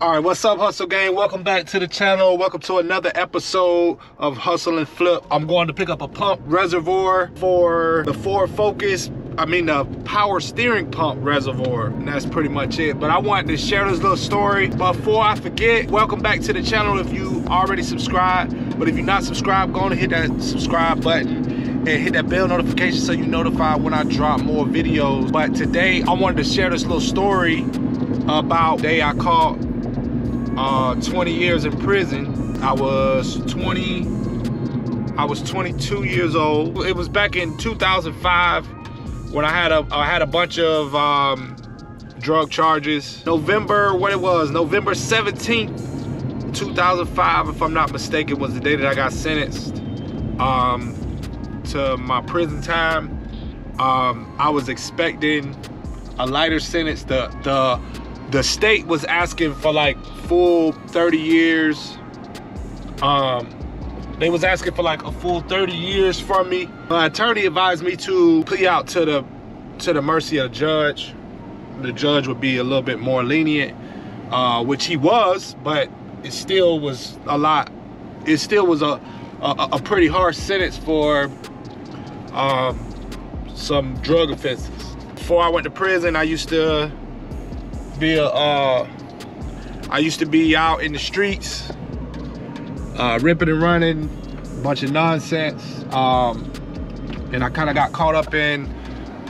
All right, what's up, Hustle Gang? Welcome back to the channel. Welcome to another episode of Hustle and Flip. I'm going to pick up a pump reservoir for the Ford Focus. The power steering pump reservoir, and that's pretty much it. But I wanted to share this little story. But before I forget, welcome back to the channel if you already subscribed. But if you're not subscribed, go on and hit that subscribe button and hit that bell notification so you're notified when I drop more videos. But today, I wanted to share this little story about the day I caught 20 years in prison. I was 22 years old. It was back in 2005 when I had a bunch of drug charges. November 17th, 2005, if I'm not mistaken, was the day that I got sentenced to my prison time. I was expecting a lighter sentence. The state was asking for like full 30 years. They was asking for like a full 30 years from me. My attorney advised me to plea out to the mercy of the judge. The judge would be a little bit more lenient, which he was, but it still was a lot. It still was a pretty harsh sentence for some drug offenses. Before I went to prison, I used to be out in the streets, ripping and running, a bunch of nonsense, and I kind of got caught up in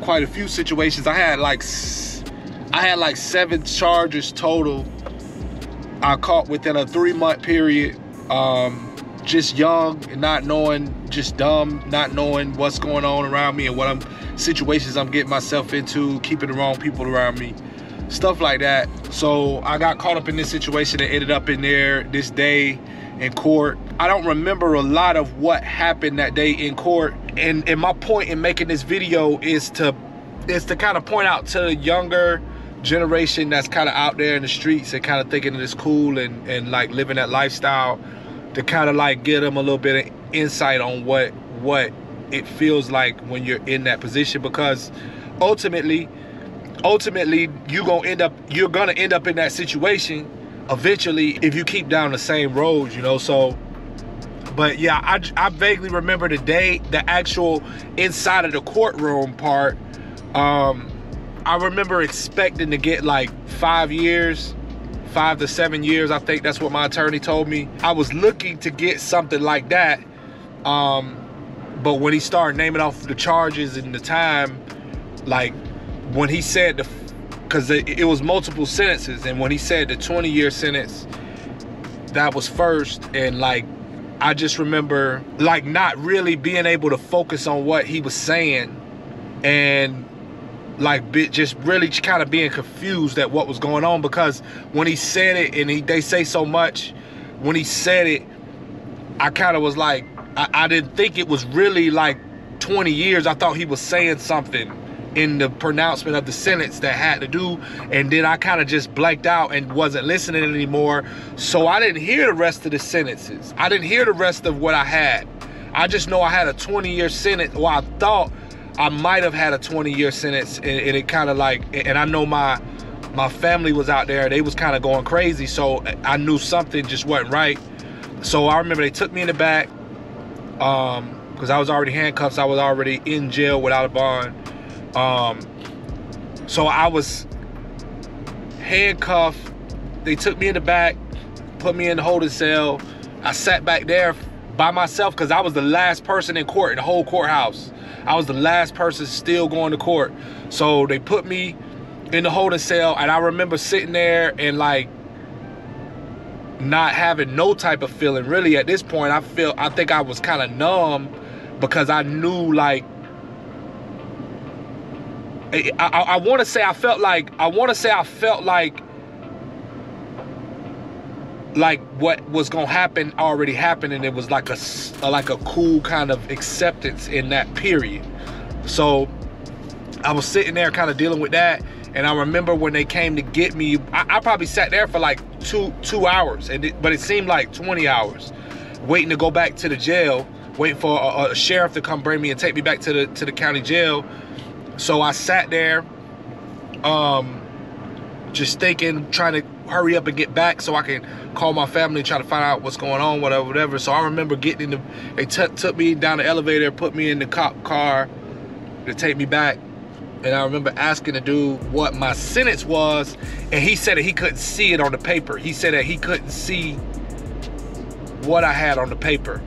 quite a few situations. I had like 7 charges total. I caught within a 3-month period. Just young and not knowing, just dumb, not knowing what's going on around me and what situations I'm getting myself into, keeping the wrong people around me, stuff like that. So I got caught up in this situation and ended up in there this day in court. I don't remember a lot of what happened that day in court, and my point in making this video is to kind of point out to the younger generation that's kind of out there in the streets and kind of thinking it's cool and like living that lifestyle, to kind of like get them a little bit of insight on what it feels like when you're in that position, because ultimately you're gonna end up in that situation eventually if you keep down the same road, you know. So but yeah, I vaguely remember the day, the actual inside of the courtroom part. I remember expecting to get like 5 years, 5 to 7 years. I think that's what my attorney told me. I was looking to get something like that, but when he started naming off the charges and the time, like when he said because it was multiple sentences, and when he said the 20-year sentence, that was first, and like I just remember like not really being able to focus on what he was saying, and like just really kind of being confused at what was going on, because when he said it, and they say so much, when he said it, I kind of was like, I didn't think it was really like 20 years. I thought he was saying something in the pronouncement of the sentence that had to do, and then I kind of just blanked out and wasn't listening anymore. So I didn't hear the rest of the sentences. I didn't hear the rest of what I had. I just know I had a 20-year sentence. Well, I thought I might have had a 20-year sentence, and it kind of like, and I know my family was out there, they was kind of going crazy, so I knew something just wasn't right. So I remember they took me in the back, because I was already handcuffed, so I was already in jail without a bond. So I was handcuffed. They took me in the back, put me in the holding cell. I sat back there by myself because I was the last person in court in the whole courthouse. I was the last person still going to court. So they put me in the holding cell, and I remember sitting there and like not having no type of feeling really at this point. I think I was kind of numb, because I knew like, I want to say I felt like what was gonna happen already happened, and it was like a cool kind of acceptance in that period. So I was sitting there kind of dealing with that, and I remember when they came to get me, I probably sat there for like two hours, but it seemed like 20 hours, waiting to go back to the jail, waiting for a sheriff to come bring me and take me back to the county jail. So I sat there, just thinking, trying to hurry up and get back so I can call my family and try to find out what's going on, whatever. So I remember getting in they took me down the elevator, put me in the cop car to take me back. And I remember asking the dude what my sentence was, and he said that he couldn't see it on the paper. He said that he couldn't see what I had on the paper.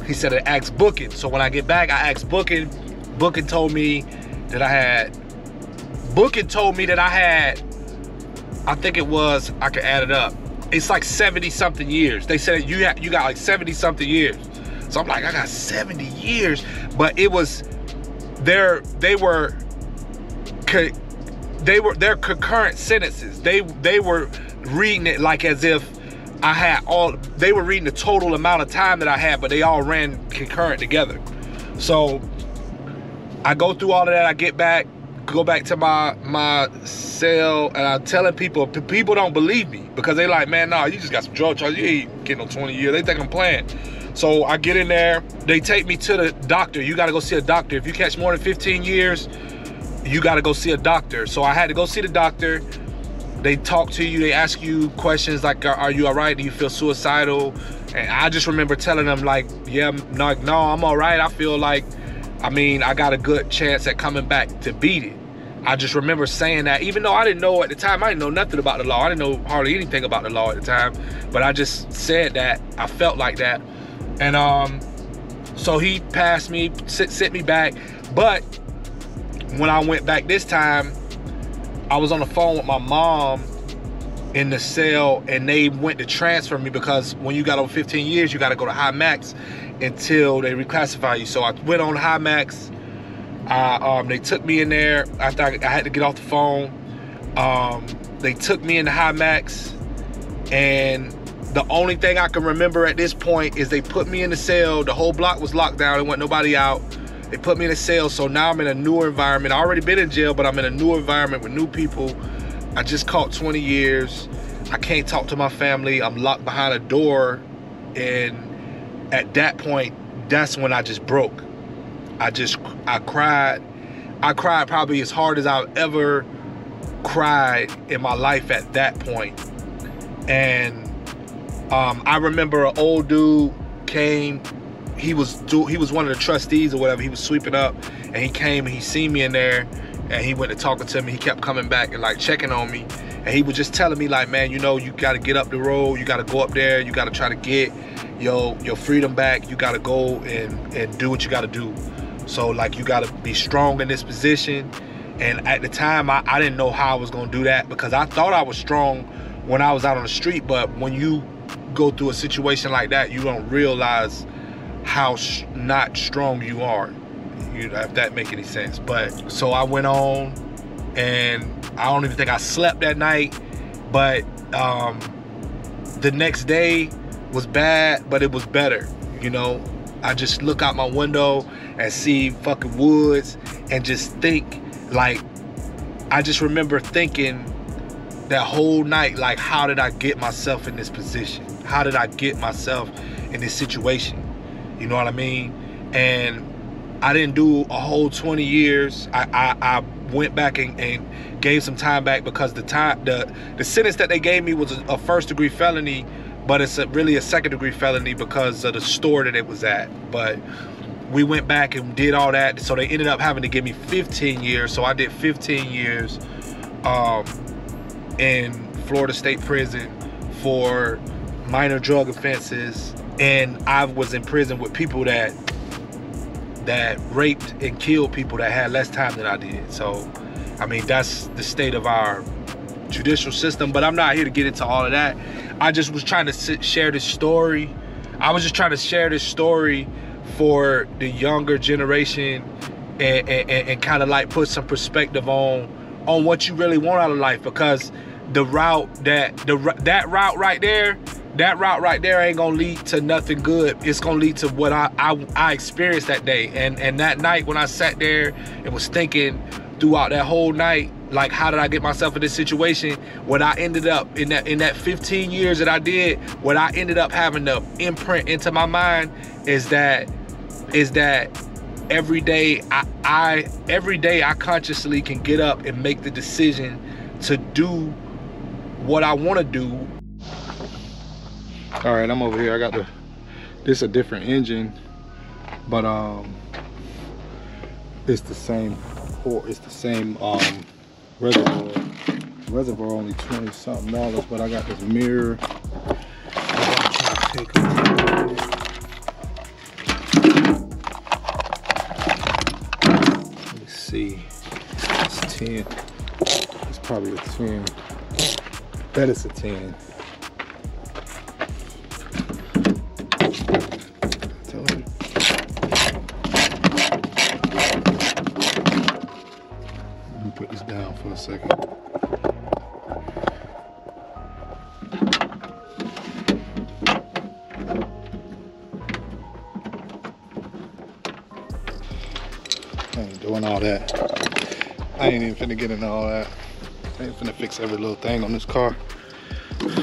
He said it asked booking. So when I get back, I asked booking. Booking told me that I had, I think it was, I could add it up, it's like 70 something years. They said you got like 70 something years. So I'm like, I got 70 years. But it was their concurrent sentences. They were reading it like as if I had they were reading the total amount of time that I had, but they all ran concurrent together. So I go through all of that, I get back, go back to my cell, and I'm telling people don't believe me because they like, man, nah, you just got some drug charges, you ain't getting no 20 years. They think I'm playing. So I get in there, they take me to the doctor. You gotta go see a doctor. If you catch more than 15 years, you gotta go see a doctor. So I had to go see the doctor. They talk to you, they ask you questions like, are you all right? Do you feel suicidal? And I just remember telling them like, yeah, no, I'm all right. I feel like, I mean, I got a good chance at coming back to beat it. I just remember saying that, even though I didn't know at the time, I didn't know nothing about the law. I didn't know hardly anything about the law at the time, but I just said that, I felt like that. And so he passed me, sent me back. But when I went back this time, I was on the phone with my mom in the cell, and they went to transfer me because when you got over 15 years, you got to go to high max until they reclassify you. So I went on high max. They took me in there after I had to get off the phone. They took me into high max, and the only thing I can remember at this point is they put me in the cell. The whole block was locked down. There wasn't nobody out. They put me in a cell, so now I'm in a newer environment. I already been in jail, but I'm in a new environment with new people. I just caught 20 years. I can't talk to my family. I'm locked behind a door, and at that point, that's when I just broke. I cried. I cried probably as hard as I've ever cried in my life at that point. And I remember an old dude came. He was one of the trustees or whatever. He was sweeping up, and he came and he seen me in there, and he went to talking to me. He kept coming back and like checking on me, and he was just telling me like, man, you know, you got to get up the road. You got to go up there. You got to try to get your freedom back. You got to go and do what you got to do. So like, you got to be strong in this position. And at the time, I didn't know how I was gonna do that, because I thought I was strong when I was out on the street. But when you go through a situation like that, you don't realize how not strong you are, if that make any sense. But so I went on, and I don't even think I slept that night. But the next day was bad, but it was better. You know, I just look out my window and see fucking woods and just think, like, I just remember thinking that whole night, like, how did I get myself in this position? How did I get myself in this situation? You know what I mean? And I didn't do a whole 20 years. I went back and gave some time back, because the sentence that they gave me was a first-degree felony, but it's really a second-degree felony because of the store that it was at. But we went back and did all that, so they ended up having to give me 15 years. So I did 15 years in Florida State Prison for minor drug offenses, and I was in prison with people that raped and killed people that had less time than I did. So, I mean, that's the state of our judicial system, but I'm not here to get into all of that. I just was trying to share this story. I was just trying to share this story for the younger generation, and kind of like put some perspective on what you really want out of life, because the route that route right there ain't gonna lead to nothing good. It's gonna lead to what I experienced that day. And that night when I sat there and was thinking throughout that whole night, like, how did I get myself in this situation? What I ended up in that 15 years that I did, what I ended up having to imprint into my mind is that every day I consciously can get up and make the decision to do what I want to do. All right, I'm over here. I got this a different engine, but it's the same reservoir. Reservoir only $20-something, but I got this mirror. I'm trying to take it. Let me see. It's 10. It's probably a 10. Bet it's a 10. Let me put this down for a second. I ain't doing all that. I ain't even finna get into all that. I ain't finna fix every little thing on this car. It's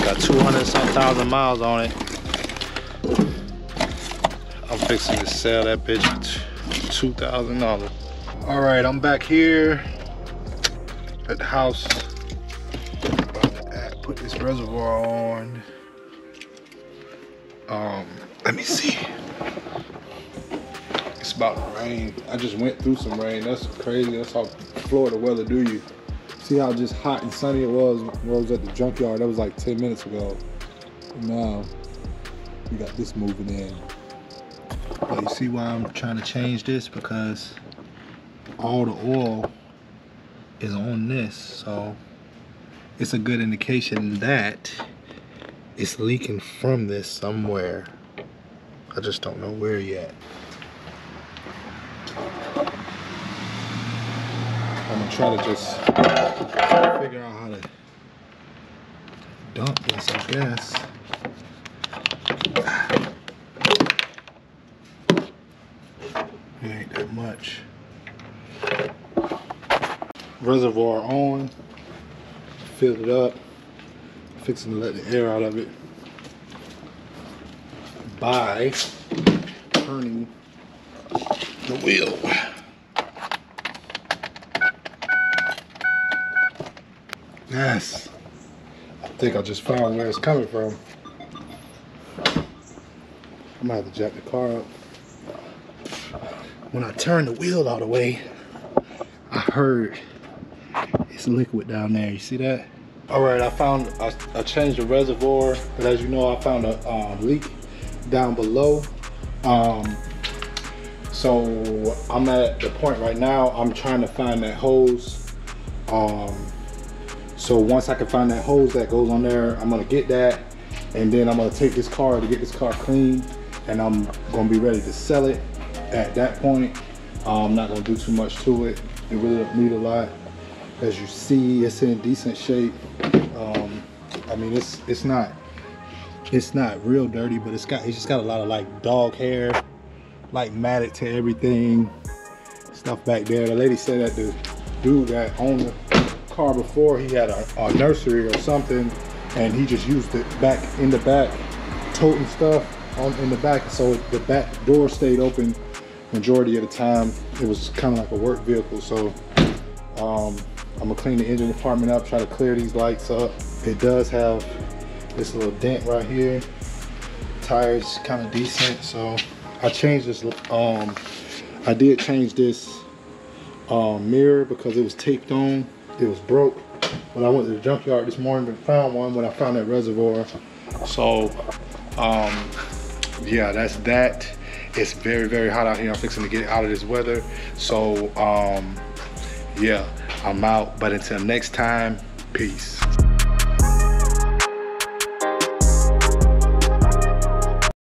got 200-some thousand miles on it. I'm fixing to sell that bitch for $2,000. All right, I'm back here at the house. About to put this reservoir on. Let me see. It's about to rain. I just went through some rain. That's crazy. That's how Florida weather do you. See how just hot and sunny it was when I was at the junkyard. That was like 10 minutes ago. And now we got this moving in. But you see why I'm trying to change this? Because all the oil is on this. So it's a good indication that it's leaking from this somewhere. I just don't know where yet. I'm gonna try to just figure out how to dump this, I guess. It ain't that much. Reservoir on. Filled it up. Fixing to let the air out of it by turning the wheel. Yes. I think I just found where it's coming from. I'm gonna have to jack the car up. When I turned the wheel all the way, I heard it's liquid down there. You see that? All right, I changed the reservoir, but as you know, I found a leak down below. So I'm at the point right now, I'm trying to find that hose. So once I can find that hose that goes on there, I'm gonna get that, and then I'm gonna take this car to get this car clean, and I'm gonna be ready to sell it at that point. I'm not gonna do too much to it. It really don't need a lot. As you see, it's in decent shape. I mean, it's not real dirty, but it's just got a lot of like dog hair, like matted to everything, stuff back there. The lady said that the dude that owned the car before, he had a nursery or something, and he just used it back in the back, toting stuff in the back, so the back door stayed open majority of the time. It was kind of like a work vehicle. So I'm gonna clean the engine compartment up, try to clear these lights up. It does have this little dent right here. Tires kind of decent, so I changed this. I did change this mirror because it was taped on. It was broke. When I went to the junkyard this morning and found one when I found that reservoir. So yeah, that's that. It's very, very hot out here. I'm fixing to get out of this weather. So yeah, I'm out. But until next time, peace.